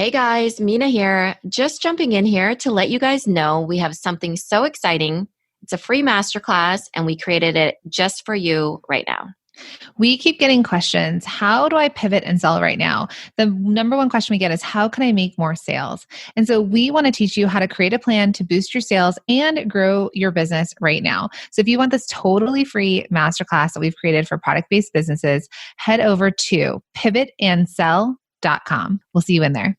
Hey guys, Mina here. Just jumping in here to let you guys know we have something so exciting. It's a free masterclass and we created it just for you right now. We keep getting questions. How do I pivot and sell right now? The number one question we get is, how can I make more sales? And so we want to teach you how to create a plan to boost your sales and grow your business right now. So if you want this totally free masterclass that we've created for product-based businesses, head over to pivotandsell.com. We'll see you in there.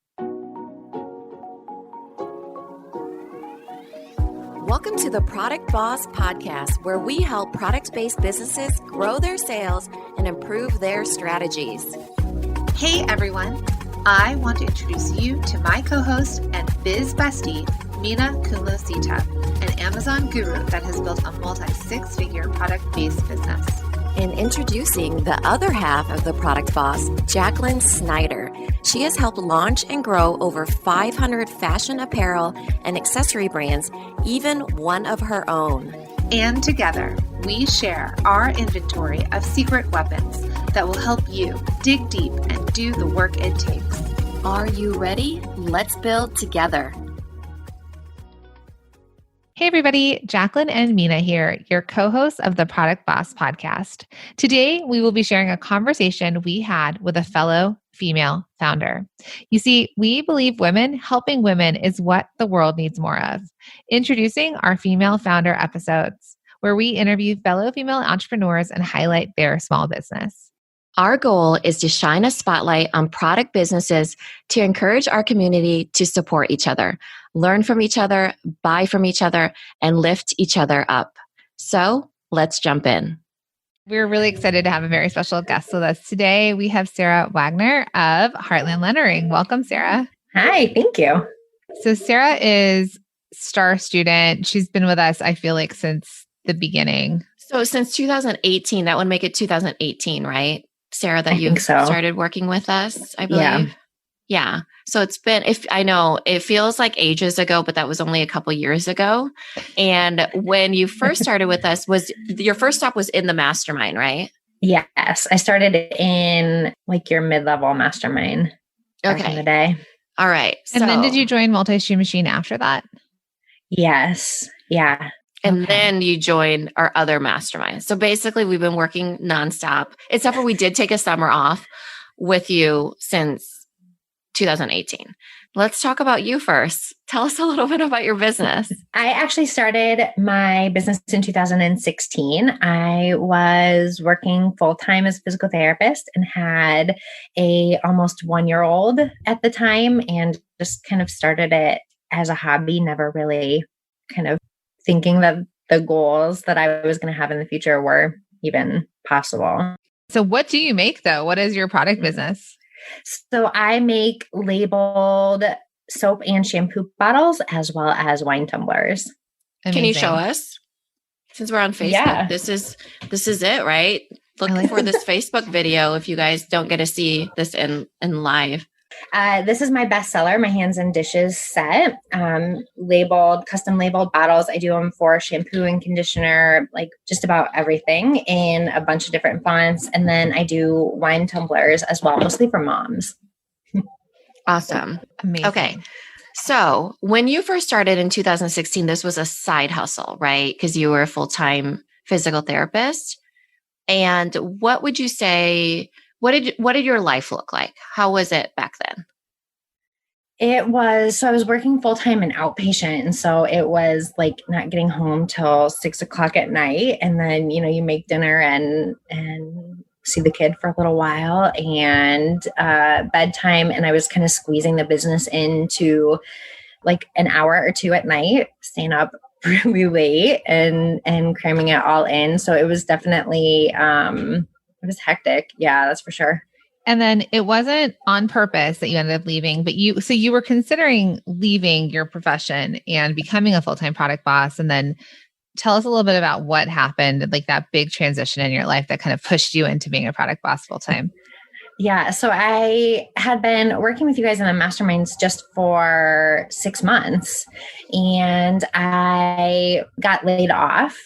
Welcome to the Product Boss Podcast, where we help product-based businesses grow their sales and improve their strategies. Hey everyone, I want to introduce you to my co-host and biz bestie, Minna an Amazon guru that has built a multi-six-figure product-based business. And introducing the other half of the Product Boss, Jacqueline Snyder. She has helped launch and grow over 500 fashion apparel and accessory brands, even one of her own. And together, we share our inventory of secret weapons that will help you dig deep and do the work it takes. Are you ready? Let's build together. Hey everybody, Jacqueline and Minna here, your co-hosts of the Product Boss Podcast. Today, we will be sharing a conversation we had with a fellow female founder. You see, we believe women helping women is what the world needs more of. Introducing our female founder episodes, where we interview fellow female entrepreneurs and highlight their small business. Our goal is to shine a spotlight on product businesses to encourage our community to support each other, learn from each other, buy from each other, and lift each other up. So let's jump in. We're really excited to have a very special guest with us today. We have Sarah Waggoner of Heartland Lettering. Welcome, Sarah. Hi, thank you. So Sarah is star student. She's been with us, I feel like, since the beginning. So since 2018, that would make it 2018, right? Sarah, that you started working with us, I believe. Yeah. So it's been, if I know it feels like ages ago, but that was only a couple years ago. And when you first started with us, was your first stop was in the mastermind, right? Yes. I started in like your mid-level mastermind back in the day. All right. And then did you join Multi-Stream Machine after that? Yes. Yeah. And then you joined our other mastermind. So basically we've been working nonstop, except for we did take a summer off with you since 2018. Let's talk about you first. Tell us a little bit about your business. I actually started my business in 2016. I was working full-time as a physical therapist and had a almost 1-year-old at the time, and just kind of started it as a hobby, never really kind of thinking that the goals that I was going to have in the future were even possible. So what do you make though? What is your product business? So I make labeled soap and shampoo bottles as well as wine tumblers. Amazing. Can you show us? Since we're on Facebook, Yeah. This is it, right? Look for this Facebook video if you guys don't get to see this in live. This is my bestseller, my hands and dishes set, custom labeled bottles. I do them for shampoo and conditioner, like just about everything in a bunch of different fonts. And then I do wine tumblers as well, mostly for moms. Awesome. Amazing. Okay. So when you first started in 2016, this was a side hustle, right? Because you were a full-time physical therapist. And what would you say, what did your life look like? How was it back then? I was working full-time and outpatient. And so it was like not getting home till 6:00 at night. And then, you make dinner and see the kid for a little while and bedtime. And I was kind of squeezing the business into like an hour or two at night, staying up really late and cramming it all in. So it was definitely, it was hectic. Yeah, that's for sure. And then it wasn't on purpose that you ended up leaving, but you were considering leaving your profession and becoming a full-time product boss. And then tell us a little bit about what happened, like that big transition in your life that kind of pushed you into being a product boss full-time. Yeah. So I had been working with you guys in the masterminds just for 6 months, and I got laid off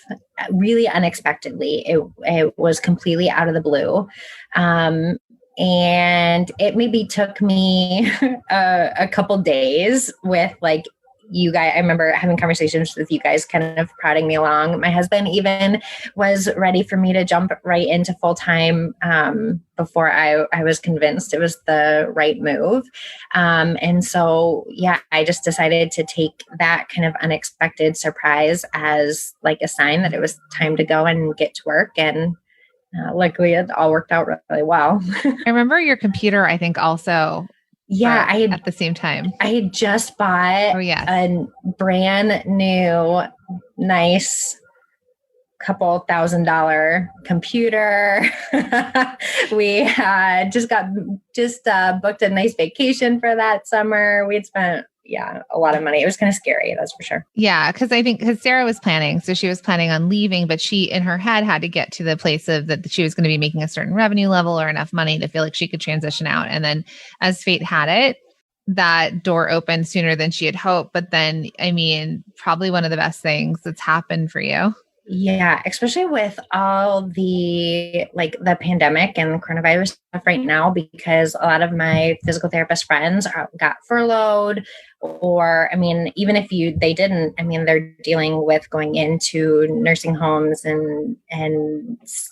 really unexpectedly. It was completely out of the blue. And it maybe took me a couple days with like you guys. I remember having conversations with you guys kind of prodding me along. My husband even was ready for me to jump right into full-time before I was convinced it was the right move. And so, yeah, I just decided to take that kind of unexpected surprise as like a sign that it was time to go and get to work. And luckily it all worked out really well. I remember your computer, I think also. Yeah, at the same time. I had just bought a brand new, nice couple $1,000 computer. We had just booked a nice vacation for that summer. We'd spent a lot of money. It was kind of scary, that's for sure. Yeah, because Sarah was planning. So she was planning on leaving, but she in her head had to get to the place of that she was going to be making a certain revenue level or enough money to feel like she could transition out. And then as fate had it, that door opened sooner than she had hoped. But then, I mean, probably one of the best things that's happened for you. Yeah, especially with all the the pandemic and the coronavirus stuff right now, because a lot of my physical therapist friends got furloughed, or, I mean, even if they didn't, I mean, they're dealing with going into nursing homes and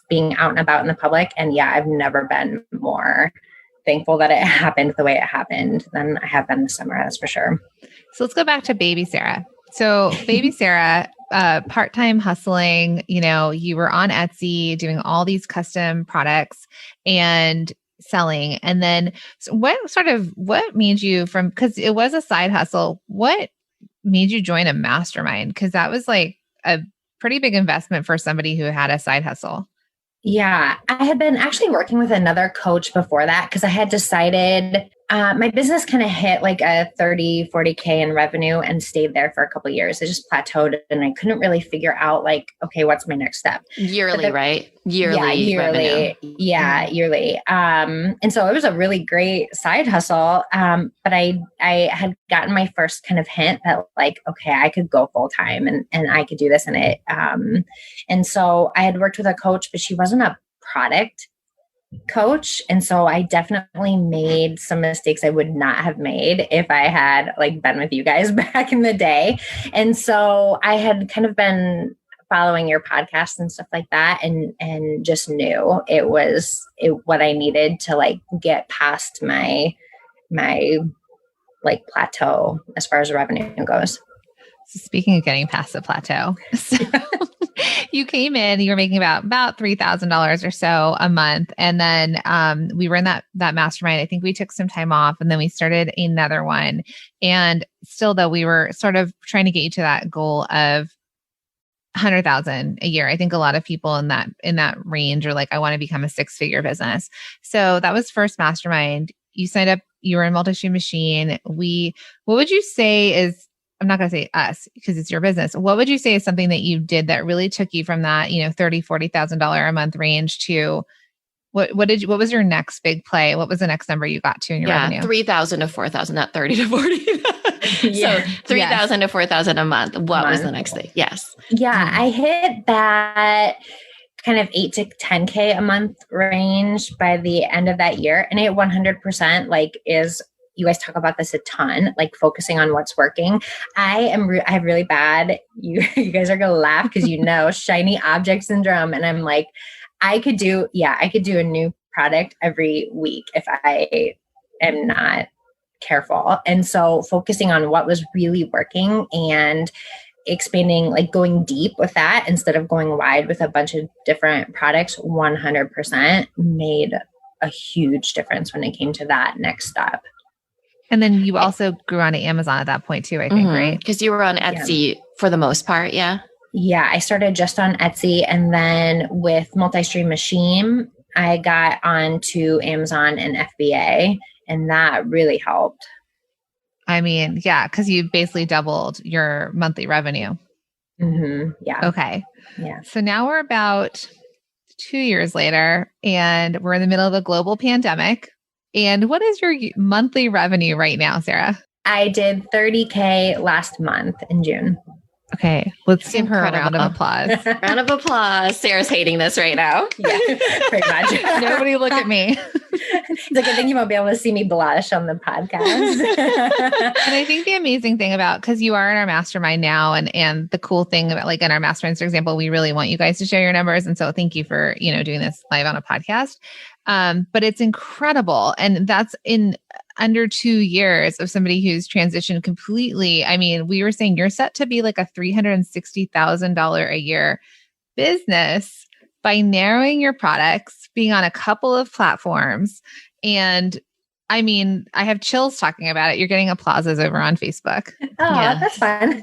being out and about in the public. And yeah, I've never been more thankful that it happened the way it happened than I have been this summer, that's for sure. So let's go back to baby Sarah. So baby Sarah, part-time hustling, you were on Etsy doing all these custom products and selling. And then what made you because it was a side hustle, what made you join a mastermind? Because that was like a pretty big investment for somebody who had a side hustle. Yeah, I had been actually working with another coach before that because I had decided my business kind of hit like a 30, 40K in revenue and stayed there for a couple of years. It just plateaued and I couldn't really figure out okay, what's my next step? Yearly, right? Yearly. Yeah, yearly. Revenue. Yeah, yearly. And so it was a really great side hustle. But I had gotten my first kind of hint that okay, I could go full time and I could do this in it. And so I had worked with a coach, but she wasn't a product coach. And so I definitely made some mistakes I would not have made if I had been with you guys back in the day. And so I had kind of been following your podcast and stuff like that and just knew it was what I needed to get past my plateau as far as revenue goes. So speaking of getting past the plateau, so you came in, you were making about $3,000 or so a month. And then we were in that mastermind. I think we took some time off and then we started another one. And still though, we were sort of trying to get you to that goal of 100,000 a year. I think a lot of people in that range are I want to become a 6-figure business. So that was first mastermind. You signed up, you were in Multi-Stream Machine. What would you say is, I'm not going to say us because it's your business. What would you say is something that you did that really took you from that, $30,000, $40,000 a month range to what was your next big play? What was the next number you got to in your revenue? 3,000 to 4,000, not 30 to 40. So 3,000 to 4,000 a month. What was the next thing? Yes. Yeah. I hit that kind of 8 to 10K a month range by the end of that year. And it 100% is, you guys talk about this a ton, focusing on what's working. I have really bad, you guys are going to laugh because shiny object syndrome. And I'm I could do a new product every week if I am not careful. And so focusing on what was really working and expanding, going deep with that instead of going wide with a bunch of different products, 100% made a huge difference when it came to that next step. And then you also grew onto Amazon at that point too, I think, right? Because you were on Etsy for the most part, yeah? Yeah, I started just on Etsy. And then with Multi-Stream Machine, I got onto Amazon and FBA. And that really helped. I mean, yeah, because you basically doubled your monthly revenue. Mm-hmm. Yeah. Okay. Yeah. So now we're about 2 years later and we're in the middle of a global pandemic. And what is your monthly revenue right now, Sarah? I did 30K last month in June. Okay, let's give her a round of applause. Round of applause. Sarah's hating this right now. Yeah, pretty much. Nobody look at me. It's like, I think you won't be able to see me blush on the podcast. And I think the amazing thing about, because you are in our mastermind now, and the cool thing about, like, in our masterminds, for example, we really want you guys to share your numbers. And so thank you for, doing this live on a podcast. But it's incredible. And that's in under 2 years of somebody who's transitioned completely. I mean, we were saying you're set to be like a $360,000 a year business by narrowing your products, being on a couple of platforms. And I mean, I have chills talking about it. You're getting applauses over on Facebook. Oh, yeah. That's fun.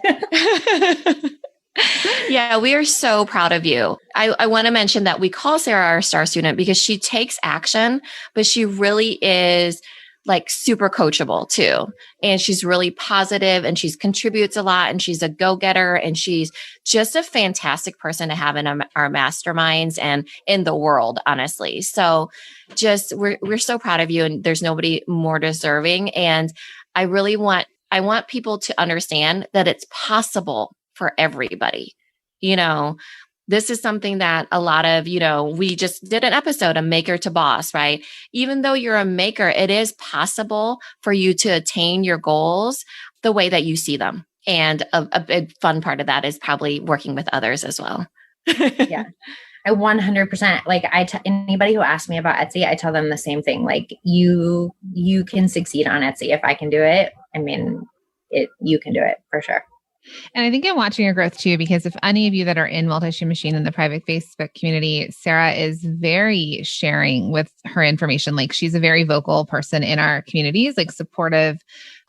Yeah, we are so proud of you. I want to mention that we call Sarah our star student because she takes action, but she really is like super coachable too. And she's really positive and she contributes a lot and she's a go-getter and she's just a fantastic person to have in our masterminds and in the world, honestly. So just, we're so proud of you and there's nobody more deserving. And I want people to understand that it's possible for everybody. This is something that a lot of, we just did an episode, a maker to boss, right? Even though you're a maker, it is possible for you to attain your goals the way that you see them. And a big fun part of that is probably working with others as well. Yeah. I 100%, like anybody who asks me about Etsy, I tell them the same thing. Like you can succeed on Etsy. If I can do it, I mean, you can do it for sure. And I think I'm watching your growth too, because if any of you that are in Multi-Stream Machine in the private Facebook community, Sarah is very sharing with her information. Like she's a very vocal person in our communities, like supportive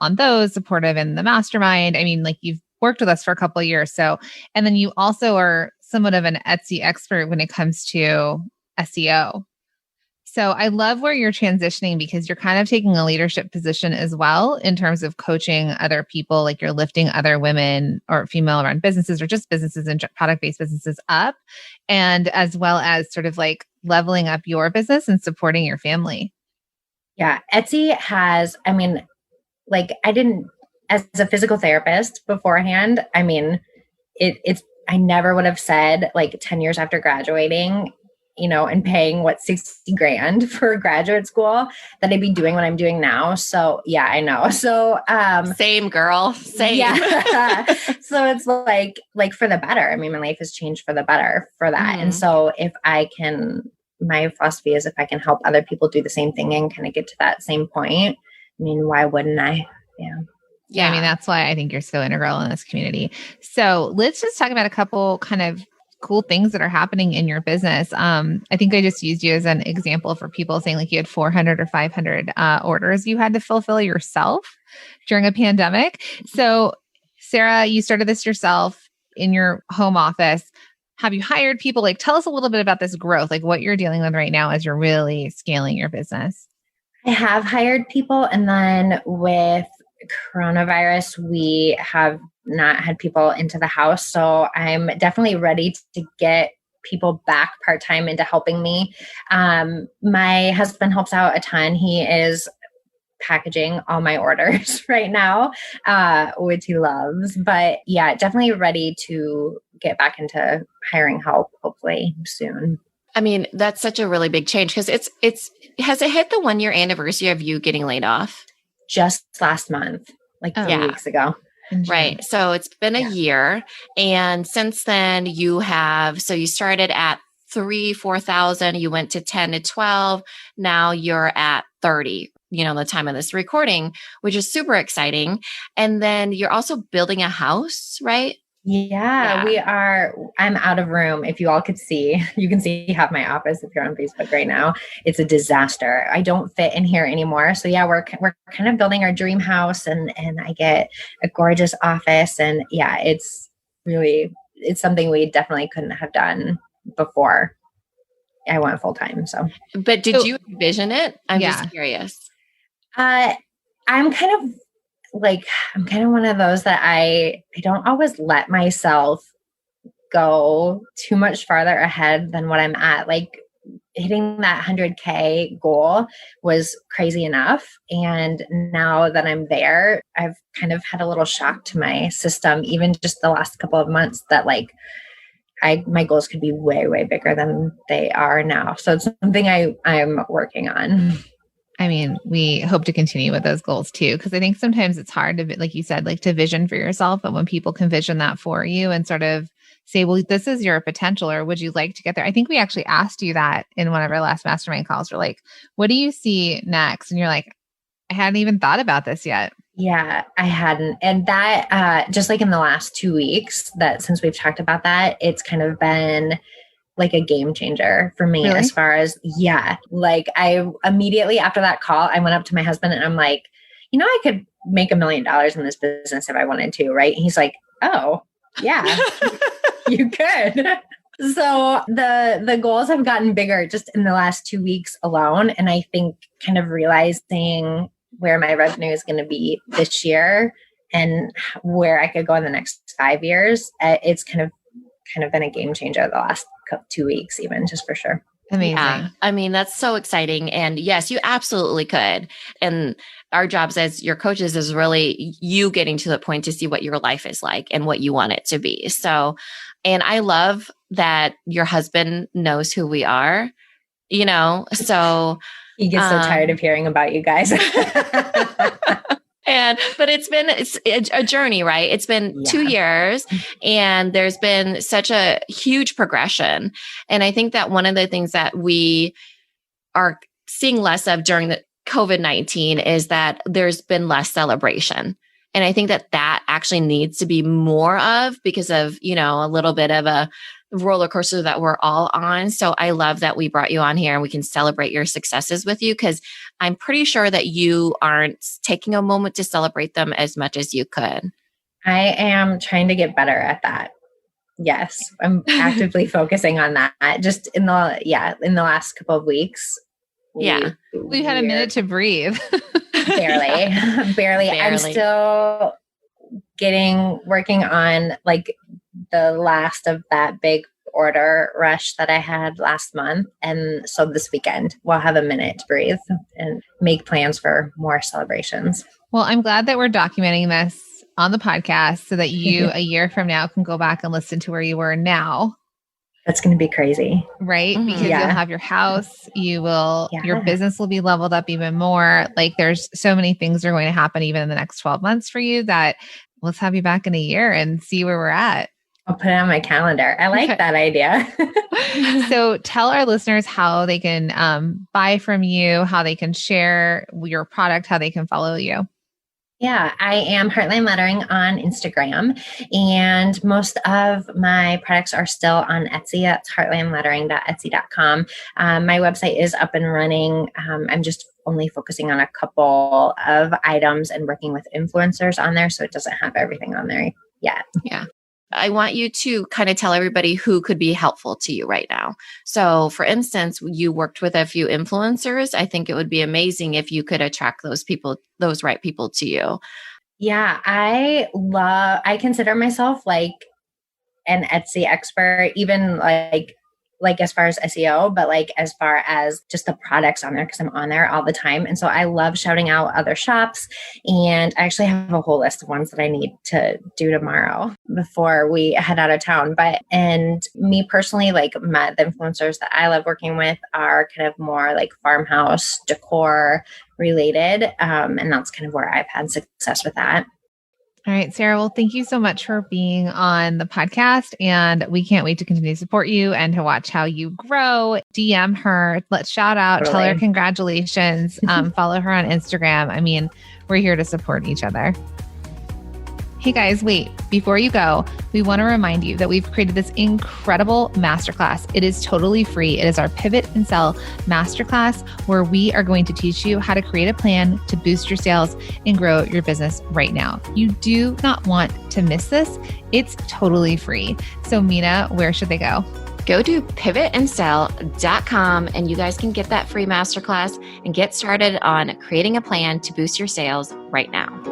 on those, supportive in the mastermind. I mean, like you've worked with us for a couple of years. So, and then you also are somewhat of an Etsy expert when it comes to SEO. So I love where you're transitioning because you're kind of taking a leadership position as well in terms of coaching other people, like you're lifting other women or female-run businesses or just businesses and product-based businesses up, and as well as sort of like leveling up your business and supporting your family. Yeah, Etsy has, I mean, like as a physical therapist beforehand, I mean, I never would have said like 10 years after graduating, and paying $60,000 for graduate school that I'd be doing what I'm doing now. So yeah, I know. So, same girl, same. Yeah. So it's like for the better. I mean, my life has changed for the better for that. And so my philosophy is if I can help other people do the same thing and kind of get to that same point, I mean, why wouldn't I? Yeah. Yeah. I mean, that's why I think you're so integral in this community. So let's just talk about a couple kind of cool things that are happening in your business. I think I just used you as an example for people saying like you had 400 or 500 orders you had to fulfill yourself during a pandemic. So Sarah, you started this yourself in your home office. Have you hired people? Like, tell us a little bit about this growth, like what you're dealing with right now as you're really scaling your business. I have hired people. And then with coronavirus, we have not had people into the house. So I'm definitely ready to get people back part-time into helping me. My husband helps out a ton. He is packaging all my orders right now, which he loves. But yeah, definitely ready to get back into hiring help, hopefully soon. I mean, that's such a really big change because has it hit the 1-year anniversary of you getting laid off? Just last month, like 3 weeks ago. Right. So it's been a year. And since then you started at 4,000, you went to 10 to 12. Now you're at 30, the time of this recording, which is super exciting. And then you're also building a house, right? Yeah, we are. I'm out of room. If you all could see, you can see half my office if you're on Facebook right now. It's a disaster. I don't fit in here anymore. So yeah, we're kind of building our dream house and I get a gorgeous office. And yeah, it's something we definitely couldn't have done before I went full time. So, but did you envision it? I'm just curious. I'm kind of one of those that I don't always let myself go too much farther ahead than what I'm at. Like hitting that 100K goal was crazy enough. And now that I'm there, I've kind of had a little shock to my system, even just the last couple of months, that like my goals could be way, way bigger than they are now. So it's something I'm working on. I mean, we hope to continue with those goals too, because I think sometimes it's hard to, like you said, like to vision for yourself. But when people can vision that for you and sort of say, well, this is your potential, or would you like to get there? I think we actually asked you that in one of our last mastermind calls. We're like, what do you see next? And you're like, I hadn't even thought about this yet. Yeah, I hadn't. And that, just like in the last 2 weeks, that since we've talked about that, it's kind of been like a game changer for me. Really? As far as, like I immediately after that call, I went up to my husband and I'm like, I could make $1 million in this business if I wanted to. Right. And he's like, oh yeah, you could. So the goals have gotten bigger just in the last 2 weeks alone. And I think kind of realizing where my revenue is going to be this year and where I could go in the next 5 years, it's kind of been a game changer the last 2 weeks, even, just for sure. Amazing. Yeah. I mean, that's so exciting. And yes, you absolutely could. And our jobs as your coaches is really you getting to the point to see what your life is like and what you want it to be. So, and I love that your husband knows who we are, so. He gets so tired of hearing about you guys. But it's a journey, right? It's been 2 years and there's been such a huge progression. And I think that one of the things that we are seeing less of during the COVID-19 is that there's been less celebration. And I think that actually needs to be more of because of, a little bit of a roller coaster that we're all on. So I love that we brought you on here and we can celebrate your successes with you, because I'm pretty sure that you aren't taking a moment to celebrate them as much as you could. I am trying to get better at that. Yes, I'm actively focusing on that. Just in the last couple of weeks. We've had a minute to breathe. Barely. I'm still working on like the last of that big order rush that I had last month. And so this weekend we'll have a minute to breathe and make plans for more celebrations. Well, I'm glad that we're documenting this on the podcast so that you a year from now can go back and listen to where you were now. That's going to be crazy. Right? Mm-hmm. Because you'll have your house, your business will be leveled up even more. Like there's so many things are going to happen even in the next 12 months for you that let's have you back in a year and see where we're at. I'll put it on my calendar. I like that idea. So tell our listeners how they can buy from you, how they can share your product, how they can follow you. Yeah, I am Heartland Lettering on Instagram, and most of my products are still on Etsy. That's heartlandlettering.etsy.com. My website is up and running. I'm just only focusing on a couple of items and working with influencers on there, so it doesn't have everything on there yet. Yeah. I want you to kind of tell everybody who could be helpful to you right now. So for instance, you worked with a few influencers. I think it would be amazing if you could attract those right people to you. Yeah, I consider myself like an Etsy expert, even like as far as SEO, but like as far as just the products on there, because I'm on there all the time. And so I love shouting out other shops. And I actually have a whole list of ones that I need to do tomorrow before we head out of town. And me personally, like the influencers that I love working with are kind of more like farmhouse decor related. And that's kind of where I've had success with that. All right, Sarah. Well, thank you so much for being on the podcast. And we can't wait to continue to support you and to watch how you grow. DM her. Let's shout out. Totally. Tell her congratulations. Follow her on Instagram. I mean, we're here to support each other. Hey guys, wait, before you go, we want to remind you that we've created this incredible masterclass. It is totally free. It is our Pivot and Sell masterclass where we are going to teach you how to create a plan to boost your sales and grow your business right now. You do not want to miss this. It's totally free. So Minna, where should they go? Go to pivotandsell.com and you guys can get that free masterclass and get started on creating a plan to boost your sales right now.